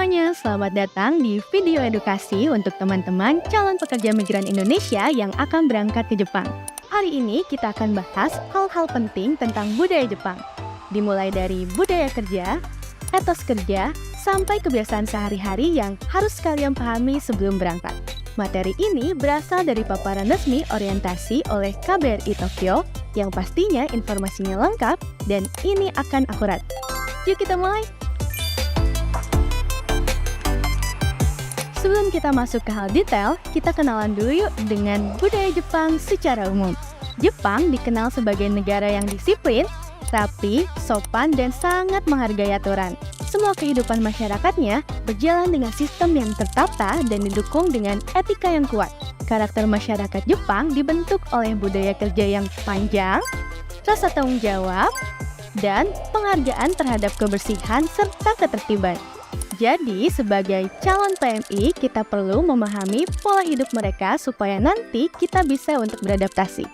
semuanya, selamat datang di video edukasi untuk teman-teman calon pekerja migran Indonesia yang akan berangkat ke Jepang. Hari ini kita akan bahas hal-hal penting tentang budaya Jepang. Dimulai dari budaya kerja, etos kerja, sampai kebiasaan sehari-hari yang harus kalian pahami sebelum berangkat. Materi ini berasal dari paparan resmi orientasi oleh KBRI Tokyo yang pastinya informasinya lengkap dan ini akan akurat. Yuk kita mulai! Sebelum kita masuk ke hal detail, kita kenalan dulu yuk dengan budaya Jepang secara umum. Jepang dikenal sebagai negara yang disiplin, rapi, sopan, dan sangat menghargai aturan. Semua kehidupan masyarakatnya berjalan dengan sistem yang tertata dan didukung dengan etika yang kuat. Karakter masyarakat Jepang dibentuk oleh budaya kerja yang panjang, rasa tanggung jawab, dan penghargaan terhadap kebersihan serta ketertiban. Jadi, sebagai calon PMI, kita perlu memahami pola hidup mereka supaya nanti kita bisa untuk beradaptasi.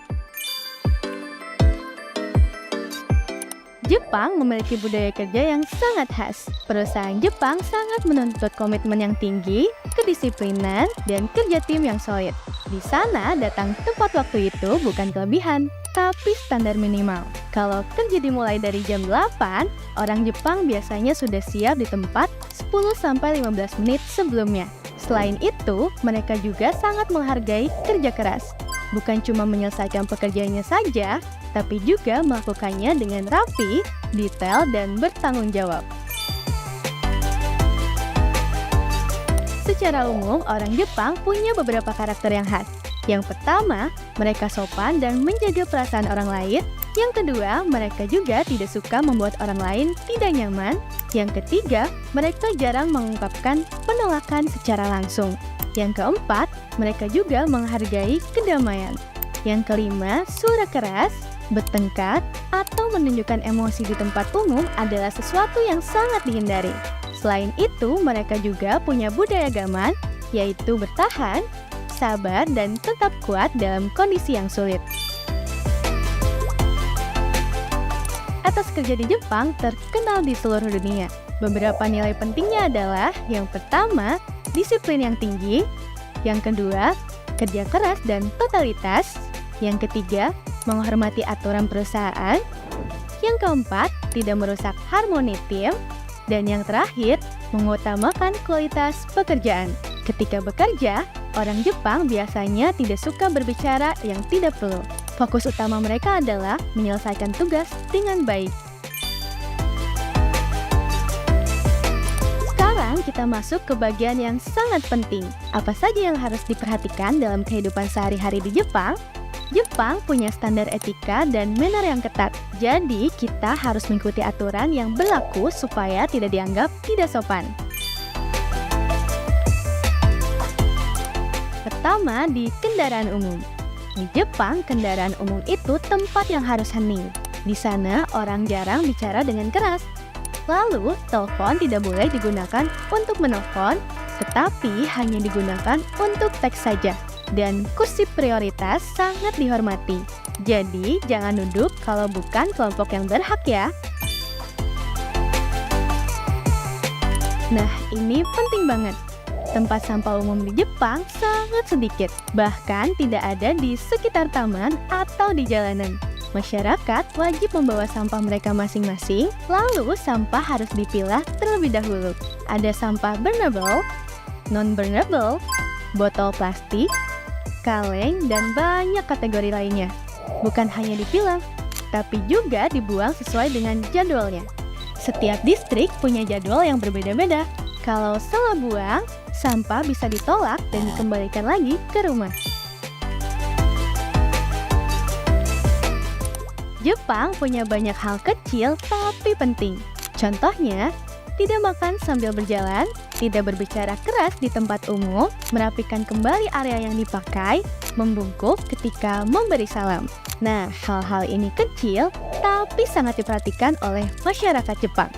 Jepang memiliki budaya kerja yang sangat khas. Perusahaan Jepang sangat menuntut komitmen yang tinggi, kedisiplinan, dan kerja tim yang solid. Di sana, datang tepat waktu itu bukan kelebihan, tapi standar minimal. Kalau kerja dimulai dari jam 8, orang Jepang biasanya sudah siap di tempat 10-15 menit sebelumnya. Selain itu, mereka juga sangat menghargai kerja keras. Bukan cuma menyelesaikan pekerjaannya saja, tapi juga melakukannya dengan rapi, detail, dan bertanggung jawab. Secara umum, orang Jepang punya beberapa karakter yang khas. Yang pertama, mereka sopan dan menjaga perasaan orang lain. Yang kedua, mereka juga tidak suka membuat orang lain tidak nyaman. Yang ketiga, mereka jarang mengungkapkan penolakan secara langsung. Yang keempat, mereka juga menghargai kedamaian. Yang kelima, suara keras, bertengkar, atau menunjukkan emosi di tempat umum adalah sesuatu yang sangat dihindari. Selain itu, mereka juga punya budaya gaman, yaitu bertahan, sabar, dan tetap kuat dalam kondisi yang sulit. Etos kerja di Jepang terkenal di seluruh dunia. Beberapa nilai pentingnya adalah yang pertama, disiplin yang tinggi. Yang kedua, kerja keras dan totalitas. Yang ketiga, menghormati aturan perusahaan. Yang keempat, tidak merusak harmoni tim. Dan yang terakhir, mengutamakan kualitas pekerjaan. Ketika bekerja, orang Jepang biasanya tidak suka berbicara yang tidak perlu. Fokus utama mereka adalah menyelesaikan tugas dengan baik. Sekarang kita masuk ke bagian yang sangat penting. Apa saja yang harus diperhatikan dalam kehidupan sehari-hari di Jepang? Jepang punya standar etika dan manner yang ketat. Jadi, kita harus mengikuti aturan yang berlaku supaya tidak dianggap tidak sopan. Pertama, di kendaraan umum. Di Jepang, kendaraan umum itu tempat yang harus hening. Di sana, orang jarang bicara dengan keras. Lalu, telepon tidak boleh digunakan untuk menelpon, tetapi hanya digunakan untuk teks saja. Dan kursi prioritas sangat dihormati. Jadi, jangan duduk kalau bukan kelompok yang berhak ya. Nah, ini penting banget. Tempat sampah umum di Jepang sangat sedikit, bahkan tidak ada di sekitar taman atau di jalanan. Masyarakat wajib membawa sampah mereka masing-masing, lalu sampah harus dipilah terlebih dahulu. Ada sampah burnable, non-burnable, botol plastik, kaleng, dan banyak kategori lainnya. Bukan hanya dipilah, tapi juga dibuang sesuai dengan jadwalnya. Setiap distrik punya jadwal yang berbeda-beda. Kalau salah buang, sampah bisa ditolak dan dikembalikan lagi ke rumah. Jepang punya banyak hal kecil tapi penting. Contohnya, tidak makan sambil berjalan, tidak berbicara keras di tempat umum, merapikan kembali area yang dipakai, membungkuk ketika memberi salam. Nah, hal-hal ini kecil tapi sangat diperhatikan oleh masyarakat Jepang.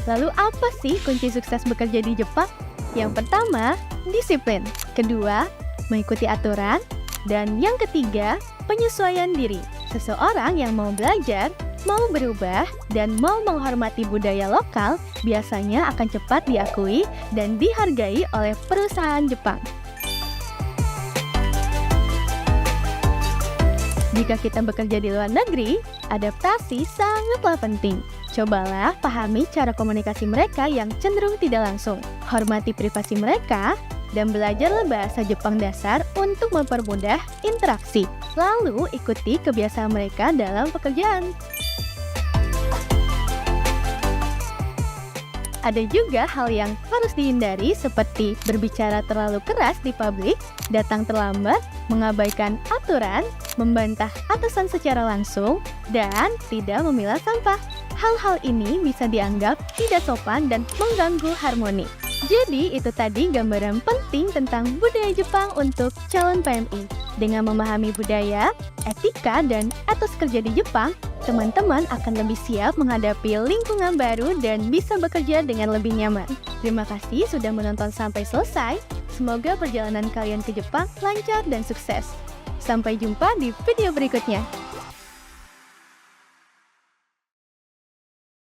Lalu apa sih kunci sukses bekerja di Jepang? Yang pertama, disiplin. Kedua, mengikuti aturan. Dan yang ketiga, penyesuaian diri. Seseorang yang mau belajar Mau berubah dan mau menghormati budaya lokal biasanya akan cepat diakui dan dihargai oleh perusahaan Jepang. Jika kita bekerja di luar negeri, adaptasi sangatlah penting. Cobalah pahami cara komunikasi mereka yang cenderung tidak langsung. Hormati privasi mereka, dan belajarlah bahasa Jepang dasar untuk mempermudah interaksi. Lalu ikuti kebiasaan mereka dalam pekerjaan. Ada juga hal yang harus dihindari seperti berbicara terlalu keras di publik, datang terlambat, mengabaikan aturan, membantah atasan secara langsung, dan tidak memilah sampah. Hal-hal ini bisa dianggap tidak sopan dan mengganggu harmoni. Jadi itu tadi gambaran penting tentang budaya Jepang untuk calon PMI. Dengan memahami budaya, etika, dan etos kerja di Jepang, teman-teman akan lebih siap menghadapi lingkungan baru dan bisa bekerja dengan lebih nyaman. Terima kasih sudah menonton sampai selesai. Semoga perjalanan kalian ke Jepang lancar dan sukses. Sampai jumpa di video berikutnya.